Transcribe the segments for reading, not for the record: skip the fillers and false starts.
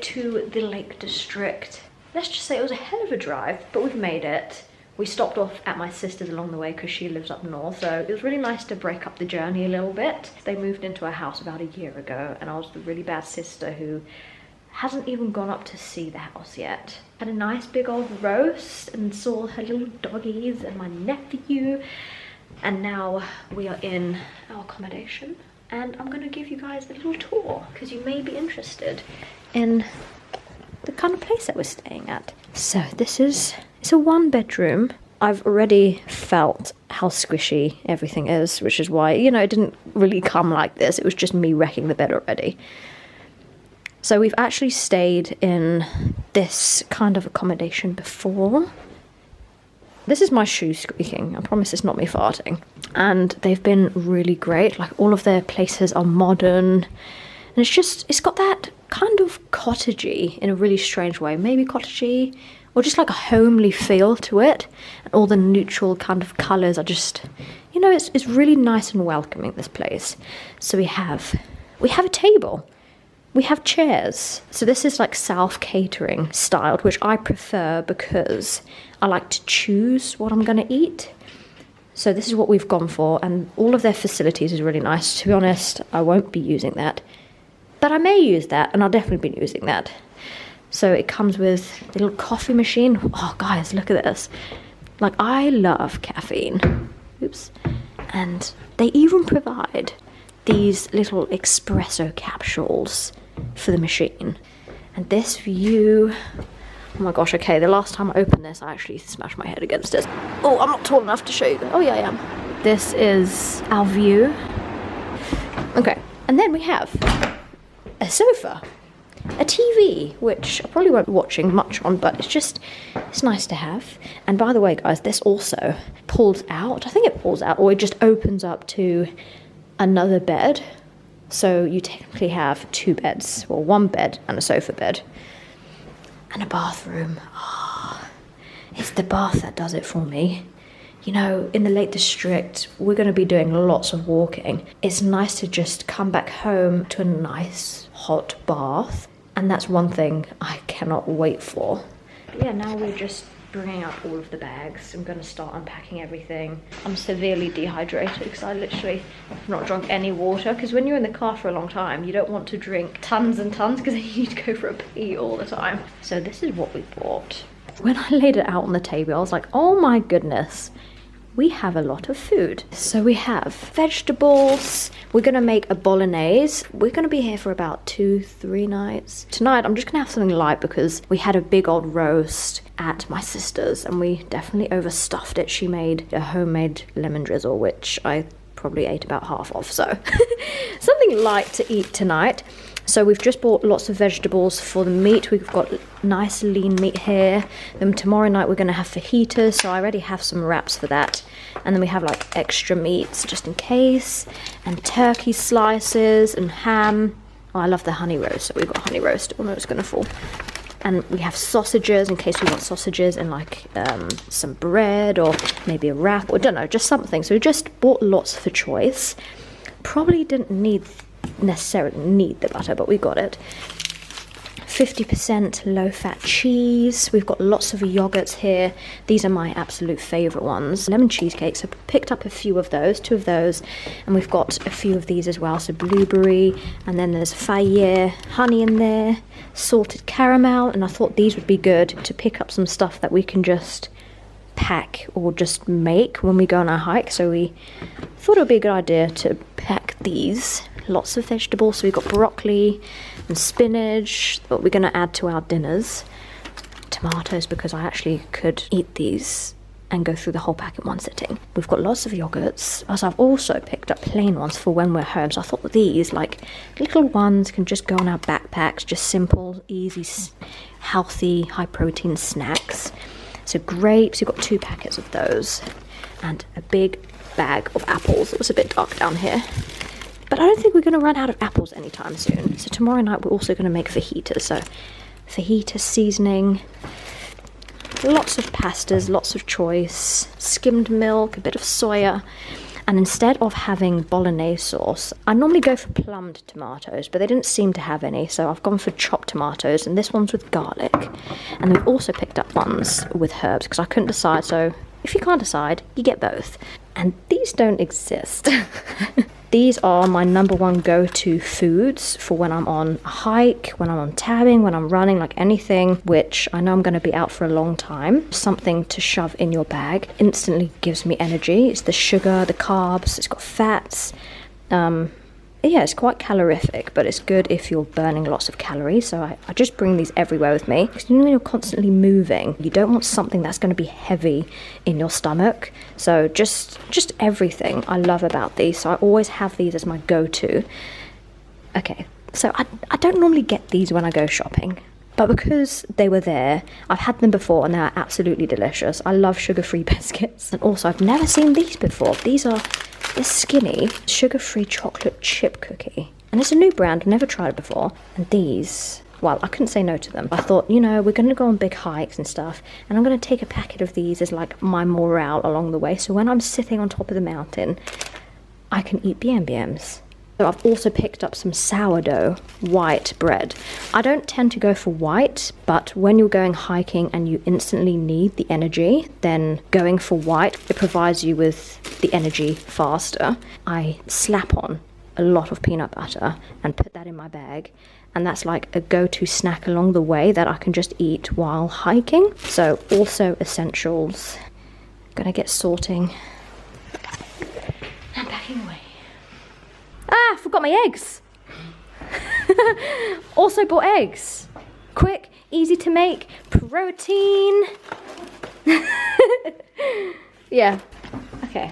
To the Lake District. Let's just say it was a hell of a drive, but we've made it. We stopped off at my sister's along the way because she lives up north, so it was really nice to break up the journey a little bit. They moved into a house about a year ago, and I was the really bad sister who hasn't even gone up to see the house yet. Had a nice big old roast and saw her little doggies and my nephew, and now we are in our accommodation, and I'm gonna give you guys a little tour because you may be interested in the kind of place that we're staying at. So it's a 1-bedroom. I've already felt how squishy everything is, which is why, you know, it didn't really come like this. It was just me wrecking the bed already. So we've actually stayed in this kind of accommodation before. This is my shoe squeaking. I promise it's not me farting. And they've been really great. Like, all of their places are modern. And it's got that kind of cottagey in a really strange way. Maybe cottagey, or just like a homely feel to it. And all the neutral kind of colours are just, you know, it's really nice and welcoming, this place. So we have a table. We have chairs. So this is like self-catering styled, which I prefer because I like to choose what I'm gonna eat. So this is what we've gone for, and all of their facilities is really nice. To be honest, I won't be using that. But I may use that, and I'll definitely be using that. So it comes with a little coffee machine. Oh, guys, look at this. Like, I love caffeine. Oops. And they even provide these little espresso capsules for the machine. And this view... Oh my gosh, okay, the last time I opened this, I actually smashed my head against it. Oh, I'm not tall enough to show you. Oh, yeah, I am. This is our view. Okay, and then we have a sofa, a TV, which I probably won't be watching much on, but it's nice to have. And by the way, guys, this also pulls out. I think it pulls out, or it just opens up to another bed. So you technically have 2 beds, well, 1 bed and a sofa bed, and a bathroom. Oh, it's the bath that does it for me. You know, in the Lake District, we're going to be doing lots of walking. It's nice to just come back home to a nice hot bath. And that's one thing I cannot wait for. But yeah, now we're just bringing up all of the bags. I'm going to start unpacking everything. I'm severely dehydrated because I literally have not drunk any water. Because when you're in the car for a long time, you don't want to drink tons and tons because then you need to go for a pee all the time. So this is what we bought. When I laid it out on the table, I was like, oh my goodness. We have a lot of food. So we have vegetables. We're gonna make a bolognese. We're gonna be here for about 2-3 nights. Tonight, I'm just gonna have something light because we had a big old roast at my sister's and we definitely overstuffed it. She made a homemade lemon drizzle, which I probably ate about half of. So something light to eat tonight. So we've just bought lots of vegetables for the meat. We've got nice lean meat here. Then tomorrow night we're going to have fajitas, so I already have some wraps for that. And then we have like extra meats just in case, and turkey slices and ham. Oh, I love the honey roast, so we've got honey roast. Oh no, it's going to fall. And we have sausages in case we want sausages, and like some bread or maybe a wrap, or I don't know, just something. So we just bought lots for choice. Probably didn't necessarily need the butter, but we got it. 50% low-fat cheese. We've got lots of yogurts here. These are my absolute favorite ones. Lemon cheesecakes. I picked up a few of those, 2 of those, and we've got a few of these as well. So blueberry, and then there's Fayère honey in there, salted caramel, and I thought these would be good to pick up some stuff that we can just pack or just make when we go on our hike, so we thought it would be a good idea to pack these. Lots of vegetables, so we've got broccoli and spinach that we're going to add to our dinners. Tomatoes, because I actually could eat these and go through the whole pack in one sitting. We've got lots of yogurts, as I've also picked up plain ones for when we're home. So I thought these, like little ones, can just go on our backpacks, just simple, easy, healthy, high protein snacks. So grapes, we've got 2 packets of those, and a big bag of apples. It was a bit dark down here, but I don't think we're going to run out of apples anytime soon. So tomorrow night we're also going to make fajitas. So fajita seasoning, lots of pastas, lots of choice, skimmed milk, a bit of soya. And instead of having bolognese sauce, I normally go for plumbed tomatoes, but they didn't seem to have any, so I've gone for chopped tomatoes, and this one's with garlic. And we've also picked up ones with herbs, because I couldn't decide, so if you can't decide, you get both. And these don't exist. These are my #1 go-to foods for when I'm on a hike, when I'm on tabbing, when I'm running, like anything which I know I'm going to be out for a long time. Something to shove in your bag instantly gives me energy. It's the sugar, the carbs, it's got fats. Yeah, it's quite calorific, but it's good if you're burning lots of calories. So I just bring these everywhere with me, because you know, when you're constantly moving, you don't want something that's going to be heavy in your stomach. So just everything I love about these. So I always have these as my go-to. Okay, so I don't normally get these when I go shopping, but because they were there, I've had them before and they're absolutely delicious. I love sugar-free biscuits. And also, I've never seen these before. These are the skinny sugar-free chocolate chip cookie. And it's a new brand, I've never tried it before. And these, well, I couldn't say no to them. I thought, you know, we're going to go on big hikes and stuff, and I'm going to take a packet of these as like my morale along the way. So when I'm sitting on top of the mountain, I can eat BMBMs. So I've also picked up some sourdough white bread. I don't tend to go for white, but when you're going hiking and you instantly need the energy, then going for white, it provides you with the energy faster. I slap on a lot of peanut butter and put that in my bag, and that's like a go-to snack along the way that I can just eat while hiking. So also essentials. Gonna get sorting and packing away. Ah, forgot my eggs. Also bought eggs. Quick, easy to make, protein. Yeah, okay.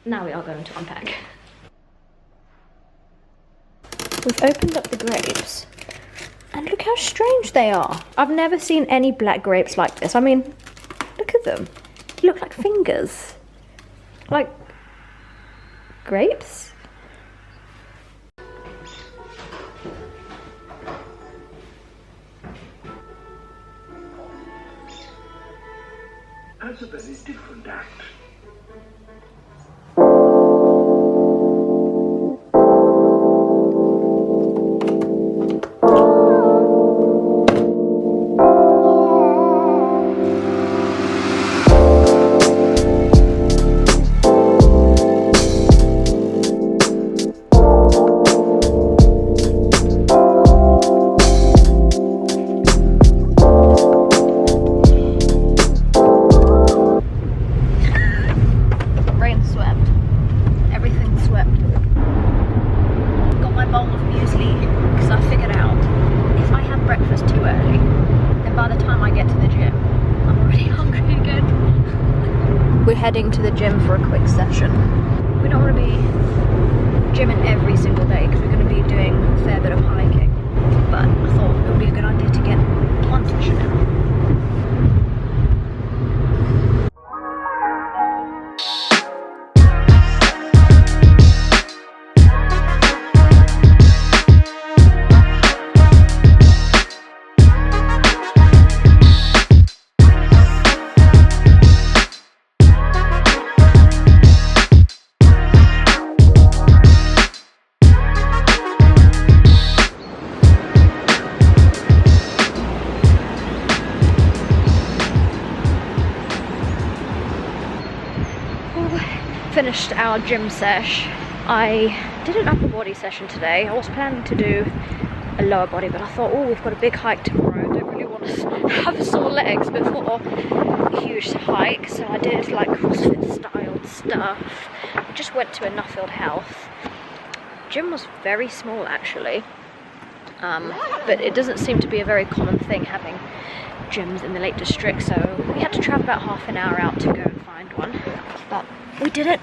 Now we are going to unpack. We've opened up the grapes, and look how strange they are. I've never seen any black grapes like this. I mean, look at them. They look like fingers. Like grapes? That's a very different act. We're heading to the gym for a quick session. We don't want to be gymming every single day because we're going to be doing a fair bit of hiking, but I thought it would be a good idea to get one session in. Finished our gym sesh. I did an upper body session today. I was planning to do a lower body, but I thought, oh, we've got a big hike tomorrow. I don't really want have sore legs before a huge hike, so I did like CrossFit styled stuff. I just went to a Nuffield Health. Gym was very small actually, but it doesn't seem to be a very common thing having gyms in the Lake District, so we had to travel about half an hour out to go and find one. But we did it,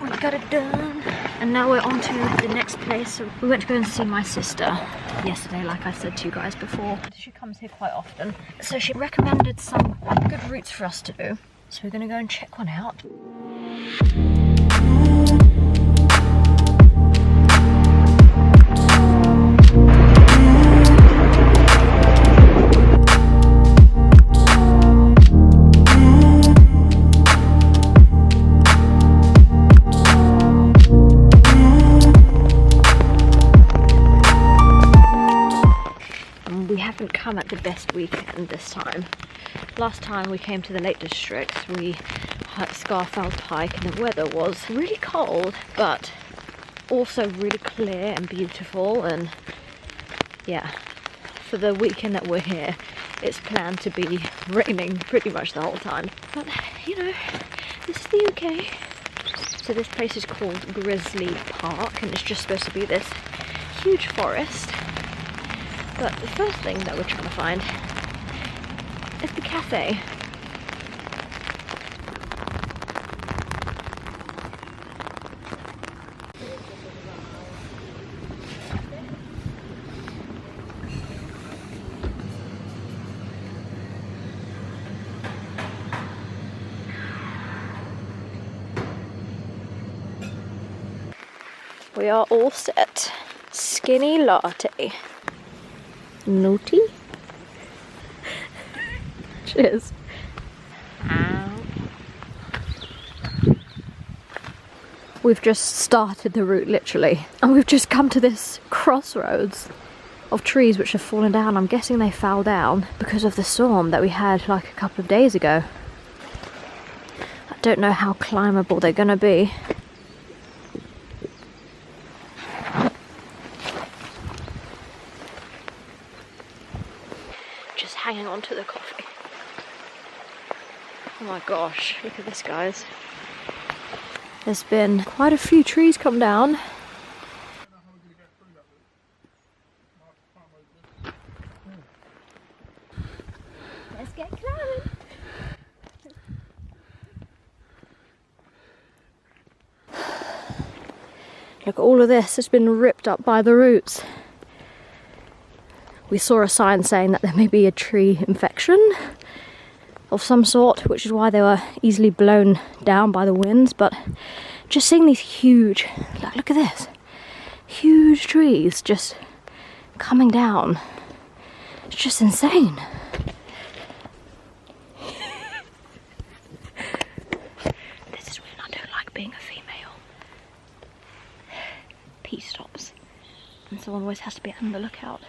we got it done. And now we're on to the next place. So we went to go and see my sister yesterday, like I said to you guys before. She comes here quite often. So she recommended some good routes for us to do. So we're gonna go and check one out. Come at the best weekend this time. Last time we came to the Lake District, we hiked Scarfell Pike and the weather was really cold, but also really clear and beautiful. And yeah, for the weekend that we're here, it's planned to be raining pretty much the whole time. But you know, this is the UK. So this place is called Grizzly Park, and it's just supposed to be this huge forest. But the first thing that we're trying to find is the cafe. We are all set. Skinny latte. Naughty. Cheers. We've just started the route literally, and we've just come to this crossroads of trees which have fallen down. I'm guessing they fell down because of the storm that we had like a couple of days ago. I don't know how climbable they're gonna be. Hanging on to the coffee. Oh my gosh, look at this, guys. There's been quite a few trees come down. Let's get climbing. Look, all of this has been ripped up by the roots. We saw a sign saying that there may be a tree infection of some sort, which is why they were easily blown down by the winds. But just seeing these huge, look at this, huge trees just coming down, it's just insane. This is when I don't like being a female. Pee stops, and someone always has to be on the lookout.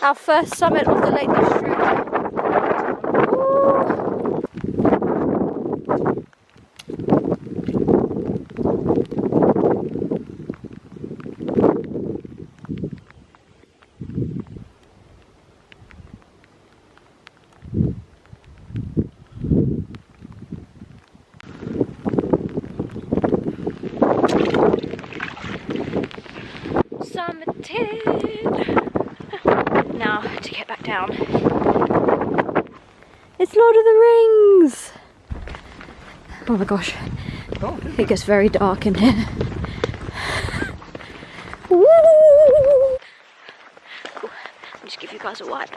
Our first summit of the Lake District. Summited. Now to get back down. It's Lord of the Rings! Oh my gosh. It gets very dark in here. Woo! Cool. I'll just give you guys a wipe.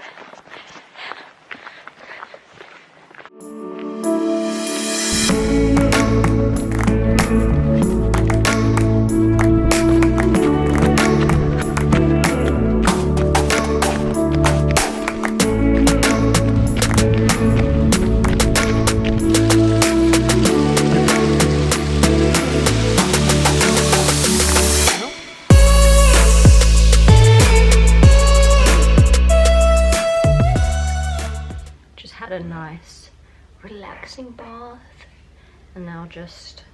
Had a nice relaxing bath, and now just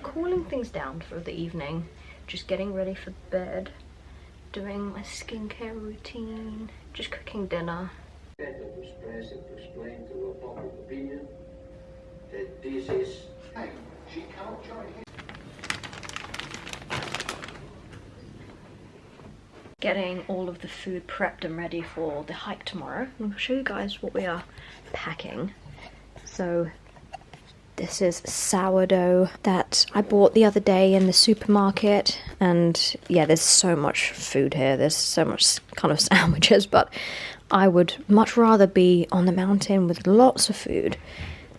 cooling things down for the evening. just getting ready for bed, doing my skincare routine, just cooking dinner. To express and to explain to the public opinion that this is... Hey, she can't join him. Getting all of the food prepped and ready for the hike tomorrow. I'll show you guys what we are packing. So this is sourdough that I bought the other day in the supermarket, and yeah, there's so much food here. There's so much kind of sandwiches, but I would much rather be on the mountain with lots of food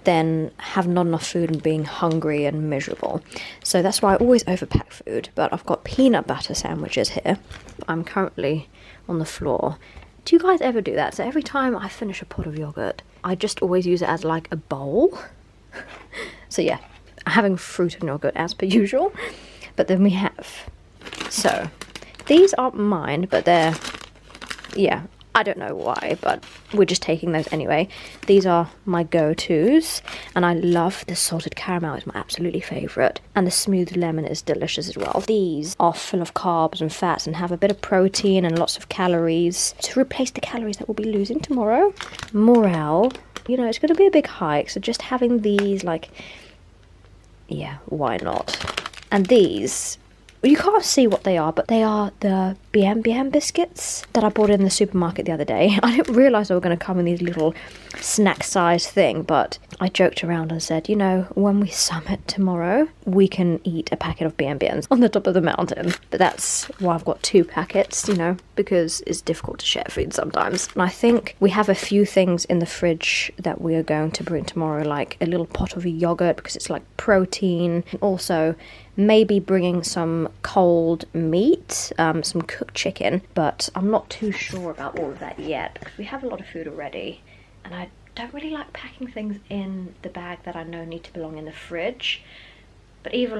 than have not enough food and being hungry and miserable. So that's why I always overpack food. But I've got peanut butter sandwiches here. I'm currently on the floor. Do you guys ever do that? So every time I finish a pot of yogurt, I just always use it as like a bowl. So yeah, having fruit and yogurt as per usual. But then we have, so these aren't mine, but they're, yeah, I don't know why, but we're just taking those anyway. These are my go-tos, and I love the salted caramel. It's my absolutely favourite, and the smooth lemon is delicious as well. These are full of carbs and fats and have a bit of protein and lots of calories to replace the calories that we'll be losing tomorrow. Morale, you know, it's going to be a big hike, so just having these, like, yeah, why not? And these, you can't see what they are, but they are the BM biscuits that I bought in the supermarket the other day. I didn't realise they were going to come in these little snack size thing, but I joked around and said, you know, when we summit tomorrow, we can eat a packet of BMs on the top of the mountain. But that's why I've got 2 packets, you know, because it's difficult to share food sometimes. And I think we have a few things in the fridge that we are going to bring tomorrow, like a little pot of yogurt because it's like protein, and also maybe bringing some cold meat, some cooked chicken, but I'm not too sure about all of that yet because we have a lot of food already, and I don't really like packing things in the bag that I know need to belong in the fridge. But even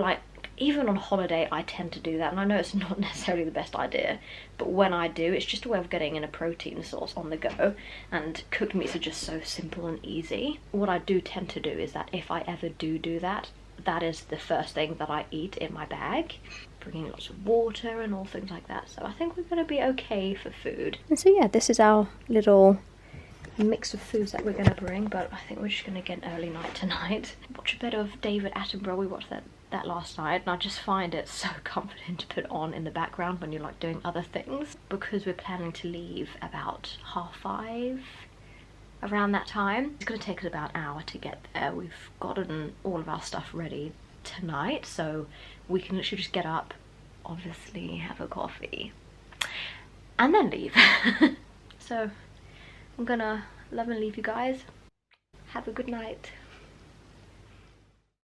on holiday I tend to do that, and I know it's not necessarily the best idea, but when I do, it's just a way of getting in a protein source on the go, and cooked meats are just so simple and easy. What I do tend to do is that if I ever do that, that is the first thing that I eat in my bag, bringing lots of water and all things like that. So I think we're going to be okay for food. And so yeah, this is our little mix of foods that we're going to bring, but I think we're just going to get an early night tonight. Watch a bit of David Attenborough. We watched that last night, and I just find it so comforting to put on in the background when you're like doing other things, because we're planning to leave about 5:30. Around that time. It's going to take us about an hour to get there. We've gotten all of our stuff ready tonight, so we can literally just get up, obviously have a coffee, and then leave. So I'm gonna love and leave you guys. Have a good night.